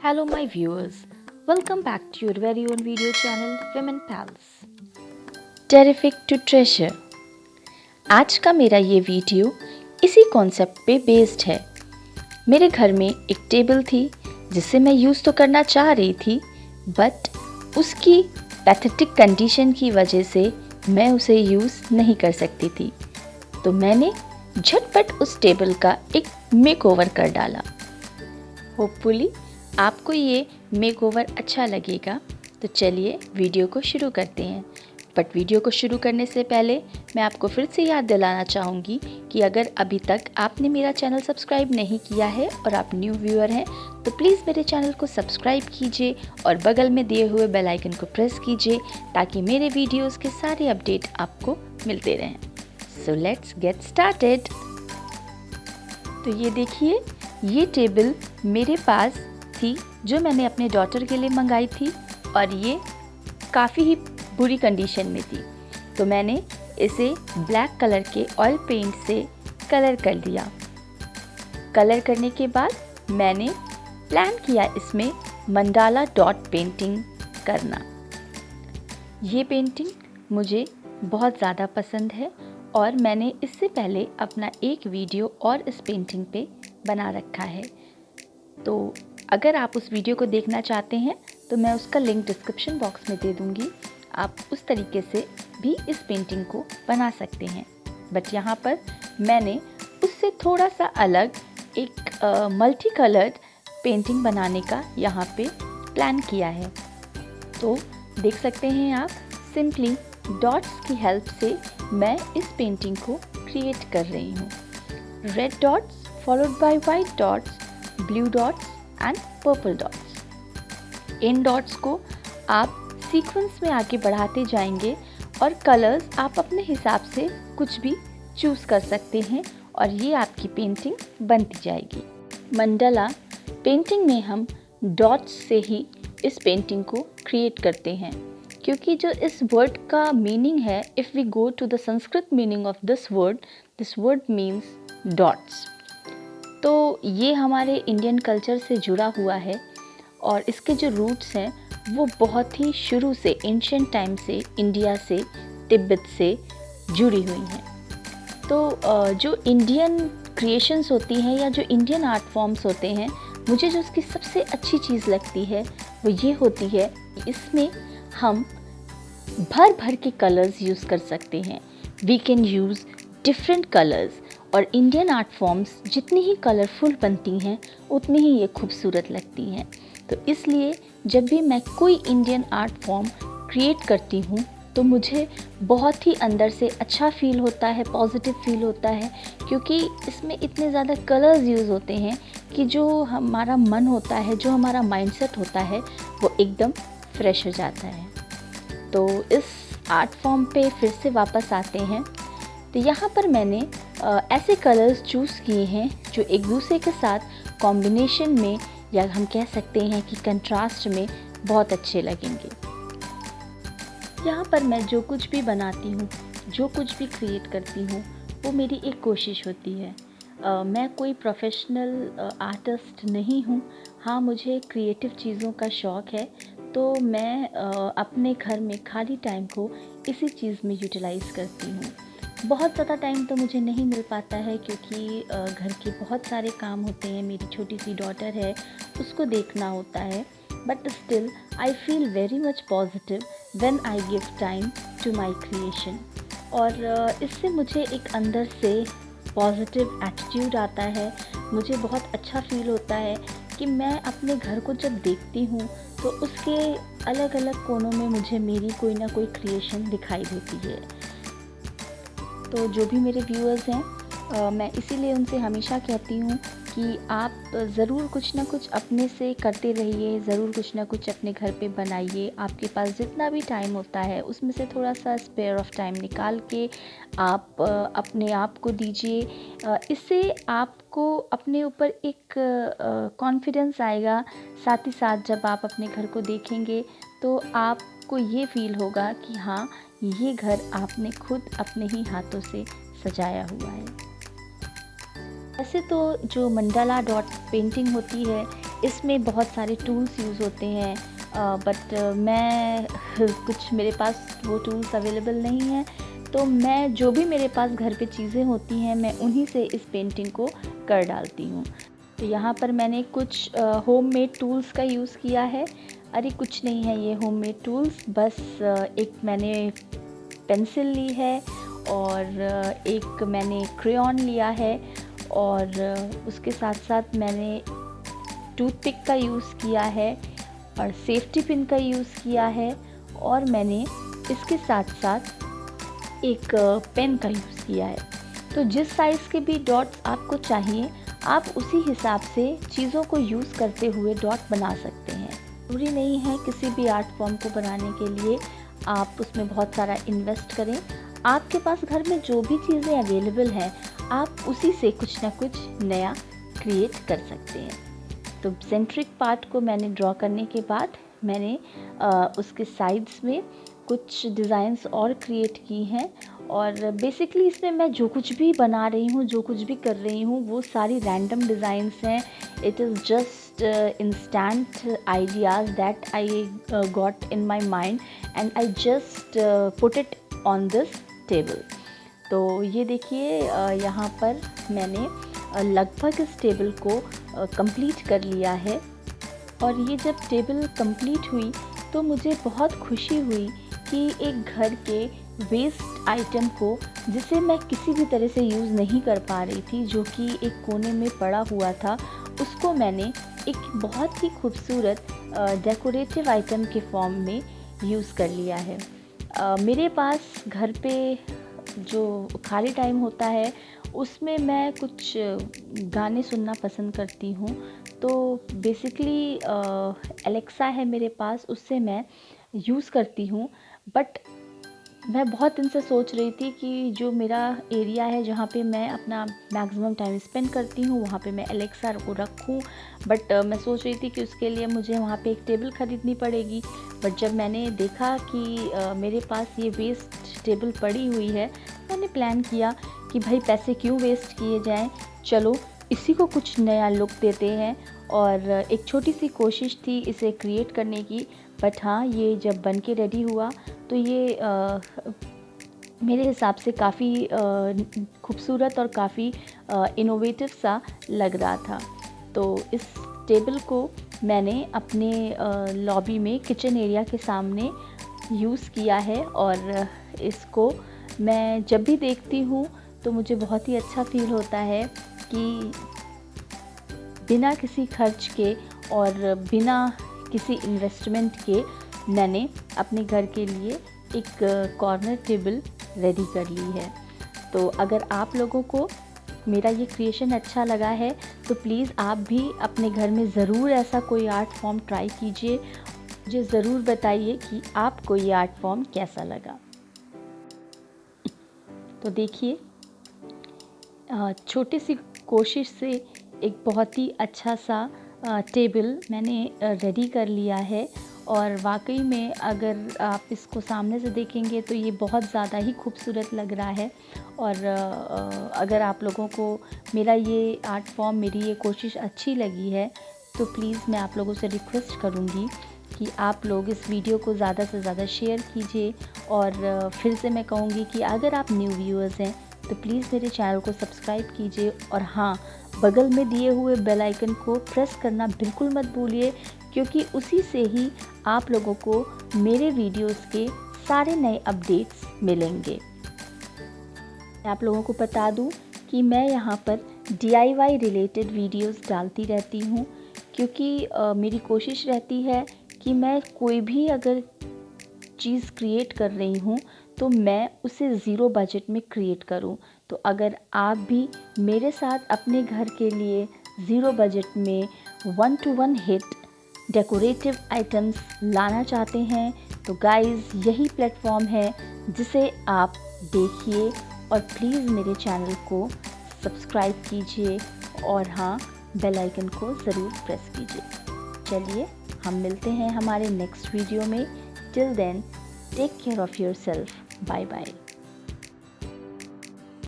Hello, my viewers. Welcome back to your very own video channel, Women Pals. Terrific to Treasure. आज का मेरा ये video इसी concept पे बेस्ड है। मेरे घर में एक टेबल थी जिसे मैं यूज़ तो करना चाह रही थी, बट उसकी पैथेटिक कंडीशन की वजह से मैं उसे यूज़ नहीं कर सकती थी। तो मैंने झटपट उस टेबल का एक मेकओवर कर डाला। होपफुली आपको ये मेकओवर अच्छा लगेगा। तो चलिए वीडियो को शुरू करते हैं। बट वीडियो को शुरू करने से पहले मैं आपको फिर से याद दिलाना चाहूँगी कि अगर अभी तक आपने मेरा चैनल सब्सक्राइब नहीं किया है और आप न्यू व्यूअर हैं तो प्लीज़ मेरे चैनल को सब्सक्राइब कीजिए और बगल में दिए हुए बेल आइकन को प्रेस कीजिए ताकि मेरे वीडियोज़ के सारे अपडेट आपको मिलते रहें। So let's get started. तो ये देखिए, ये टेबल मेरे पास थी जो मैंने अपने डॉटर के लिए मंगाई थी और ये काफ़ी ही बुरी कंडीशन में थी। तो मैंने इसे ब्लैक कलर के ऑयल पेंट से कलर कर दिया। कलर करने के बाद मैंने प्लान किया इसमें मंडाला डॉट पेंटिंग करना। ये पेंटिंग मुझे बहुत ज़्यादा पसंद है और मैंने इससे पहले अपना एक वीडियो और इस पेंटिंग पे बना रखा है। तो अगर आप उस वीडियो को देखना चाहते हैं तो मैं उसका लिंक डिस्क्रिप्शन बॉक्स में दे दूँगी। आप उस तरीके से भी इस पेंटिंग को बना सकते हैं। बट यहाँ पर मैंने उससे थोड़ा सा अलग एक मल्टी कलर्ड पेंटिंग बनाने का यहाँ पे प्लान किया है। तो देख सकते हैं आप, सिंपली डॉट्स की हेल्प से मैं इस पेंटिंग को क्रिएट कर रही हूँ। Red dots followed by white dots, blue dots and purple dots. In dots को आप सीक्वेंस में आगे बढ़ाते जाएंगे और कलर्स आप अपने हिसाब से कुछ भी चूज़ कर सकते हैं और ये आपकी पेंटिंग बनती जाएगी। मंडाला पेंटिंग में हम डॉट्स से ही इस पेंटिंग को क्रिएट करते हैं, क्योंकि जो इस वर्ड का मीनिंग है, if we go to the Sanskrit meaning of this word means dots. तो ये हमारे इंडियन कल्चर से जुड़ा हुआ है और इसके जो रूट्स हैं वो बहुत ही शुरू से, एंशिएंट टाइम से इंडिया से, तिब्बत से जुड़ी हुई हैं। तो जो इंडियन क्रिएशंस होती हैं या जो इंडियन आर्ट फॉर्म्स होते हैं, मुझे जो उसकी सबसे अच्छी चीज़ लगती है वो ये होती है, इसमें हम भर भर के कलर्स यूज़ कर सकते हैं। We can use different colours और इंडियन आर्ट फॉर्म्स जितनी ही कलरफुल बनती हैं उतनी ही ये खूबसूरत लगती हैं। तो इसलिए जब भी मैं कोई इंडियन आर्ट फॉर्म क्रिएट करती हूँ तो मुझे बहुत ही अंदर से अच्छा फील होता है, पॉजिटिव फील होता है, क्योंकि इसमें इतने ज़्यादा कलर्स यूज़ होते हैं कि जो हमारा मन होता है, जो हमारा माइंडसेट होता है, वो एकदम फ्रेश हो जाता है। तो इस आर्ट फॉर्म पे फिर से वापस आते हैं। तो यहाँ पर मैंने ऐसे कलर्स चूज़ किए हैं जो एक दूसरे के साथ कॉम्बिनेशन में, या हम कह सकते हैं कि कंट्रास्ट में बहुत अच्छे लगेंगे। यहाँ पर मैं जो कुछ भी बनाती हूँ, जो कुछ भी क्रिएट करती हूँ, वो मेरी एक कोशिश होती है। मैं कोई प्रोफेशनल आर्टिस्ट नहीं हूँ। हाँ, मुझे क्रिएटिव चीज़ों का शौक़ है, तो मैं अपने घर में खाली टाइम को इसी चीज़ में यूटिलाइज़ करती हूँ। बहुत ज़्यादा टाइम तो मुझे नहीं मिल पाता है क्योंकि घर के बहुत सारे काम होते हैं। मेरी छोटी सी डॉटर है, उसको देखना होता है, but still I feel very much positive when I give time to my creation. और इससे मुझे एक अंदर से पॉजिटिव एटीट्यूड आता है। मुझे बहुत अच्छा फील होता है कि मैं अपने घर को जब देखती हूँ तो उसके अलग अलग कोनों में मुझे मेरी कोई ना कोई क्रिएशन दिखाई देती है। तो जो भी मेरे व्यूअर्स हैं, मैं इसीलिए उनसे हमेशा कहती हूँ कि आप ज़रूर कुछ ना कुछ अपने से करते रहिए, ज़रूर कुछ ना कुछ अपने घर पे बनाइए। आपके पास जितना भी टाइम होता है उसमें से थोड़ा सा स्पेयर ऑफ टाइम निकाल के आप अपने आप को दीजिए। इससे आपको अपने ऊपर एक कॉन्फिडेंस आएगा। साथ ही साथ जब आप अपने घर को देखेंगे तो आपको ये फील होगा कि हाँ, ये घर आपने खुद अपने ही हाथों से सजाया हुआ है। वैसे तो जो मंडाला डॉट पेंटिंग होती है इसमें बहुत सारे टूल्स यूज़ होते हैं, बट मैं कुछ मेरे पास वो टूल्स अवेलेबल नहीं हैं, तो मैं जो भी मेरे पास घर पे चीज़ें होती हैं मैं उन्हीं से इस पेंटिंग को कर डालती हूँ। तो यहाँ पर मैंने कुछ होममेड टूल्स का यूज़ किया है। अरे कुछ नहीं है ये होममेड टूल्स, बस एक मैंने पेंसिल ली है और एक मैंने क्रेयॉन लिया है और उसके साथ साथ मैंने टूथपिक का यूज़ किया है और सेफ्टी पिन का यूज़ किया है और मैंने इसके साथ साथ एक पेन का यूज़ किया है। तो जिस साइज़ के भी डॉट्स आपको चाहिए आप उसी हिसाब से चीज़ों को यूज़ करते हुए डॉट बना सकते हैं। ज़रूरी नहीं है किसी भी आर्ट फॉर्म को बनाने के लिए आप उसमें बहुत सारा इन्वेस्ट करें। आपके पास घर में जो भी चीज़ें अवेलेबल हैं आप उसी से कुछ ना कुछ नया क्रिएट कर सकते हैं। तो सेंट्रिक पार्ट को मैंने ड्रॉ करने के बाद मैंने उसके साइड्स में कुछ डिज़ाइंस और क्रिएट की हैं और बेसिकली इसमें मैं जो कुछ भी बना रही हूँ, जो कुछ भी कर रही हूँ वो सारी रैंडम डिज़ाइंस हैं। It is just instant ideas that I got in my mind and I just put it on this table. तो ये देखिए यहाँ पर मैंने लगभग इस टेबल को कंप्लीट कर लिया है और ये जब टेबल कंप्लीट हुई तो मुझे बहुत खुशी हुई कि एक घर के वेस्ट आइटम को जिसे मैं किसी भी तरह से यूज़ नहीं कर पा रही थी, जो कि एक कोने में पड़ा हुआ था, उसको मैंने एक बहुत ही खूबसूरत डेकोरेटिव आइटम के फॉर्म में यूज़ कर लिया है। मेरे पास घर पे जो खाली टाइम होता है उसमें मैं कुछ गाने सुनना पसंद करती हूँ। तो बेसिकली एलेक्सा है मेरे पास, उससे मैं यूज़ करती हूँ। बट मैं बहुत दिन से सोच रही थी कि जो मेरा एरिया है जहाँ पे मैं अपना मैक्सिमम टाइम स्पेंड करती हूँ वहाँ पे मैं एलेक्सा को रखूँ, बट मैं सोच रही थी कि उसके लिए मुझे वहाँ पे एक टेबल ख़रीदनी पड़ेगी। बट जब मैंने देखा कि मेरे पास ये वेस्ट टेबल पड़ी हुई है, मैंने प्लान किया कि भाई पैसे क्यों वेस्ट किए जाएं, चलो इसी को कुछ नया लुक देते हैं। और एक छोटी सी कोशिश थी इसे क्रिएट करने की, बट हाँ ये जब बन के रेडी हुआ तो ये मेरे हिसाब से काफ़ी खूबसूरत और काफ़ी इनोवेटिव सा लग रहा था। तो इस टेबल को मैंने अपने लॉबी में किचन एरिया के सामने यूज़ किया है और इसको मैं जब भी देखती हूँ तो मुझे बहुत ही अच्छा फील होता है कि बिना किसी खर्च के और बिना किसी इन्वेस्टमेंट के मैंने अपने घर के लिए एक कॉर्नर टेबल रेडी कर ली है। तो अगर आप लोगों को मेरा ये क्रिएशन अच्छा लगा है तो प्लीज़ आप भी अपने घर में ज़रूर ऐसा कोई आर्ट फॉर्म ट्राई कीजिए। मुझे ज़रूर बताइए कि आपको ये आर्ट फॉर्म कैसा लगा। तो देखिए छोटी सी कोशिश से एक बहुत ही अच्छा सा टेबल मैंने रेडी कर लिया है और वाकई में अगर आप इसको सामने से देखेंगे तो ये बहुत ज़्यादा ही खूबसूरत लग रहा है। और अगर आप लोगों को मेरा ये आर्ट फॉर्म, मेरी ये कोशिश अच्छी लगी है तो प्लीज़ मैं आप लोगों से रिक्वेस्ट करूँगी कि आप लोग इस वीडियो को ज़्यादा से ज़्यादा शेयर कीजिए। और फिर से मैं कहूँगी कि अगर आप न्यू व्यूअर्स हैं तो प्लीज़ मेरे चैनल को सब्सक्राइब कीजिए और हाँ, बगल में दिए हुए बेल आइकन को प्रेस करना बिल्कुल मत भूलिए, क्योंकि उसी से ही आप लोगों को मेरे वीडियोस के सारे नए अपडेट्स मिलेंगे। आप लोगों को बता दूं कि मैं यहाँ पर DIY रिलेटेड वीडियोस डालती रहती हूँ, क्योंकि मेरी कोशिश रहती है कि मैं कोई भी अगर चीज़ क्रिएट कर रही हूँ तो मैं उसे ज़ीरो बजट में क्रिएट करूँ। तो अगर आप भी मेरे साथ अपने घर के लिए ज़ीरो बजट में 1-to-1 हिट डेकोरेटिव आइटम्स लाना चाहते हैं तो गाइज़ यही प्लेटफॉर्म है जिसे आप देखिए और प्लीज़ मेरे चैनल को सब्सक्राइब कीजिए और हाँ, बेल आइकन को ज़रूर प्रेस कीजिए। चलिए हम मिलते हैं हमारे नेक्स्ट वीडियो में। Till then take care of yourself. Bye bye.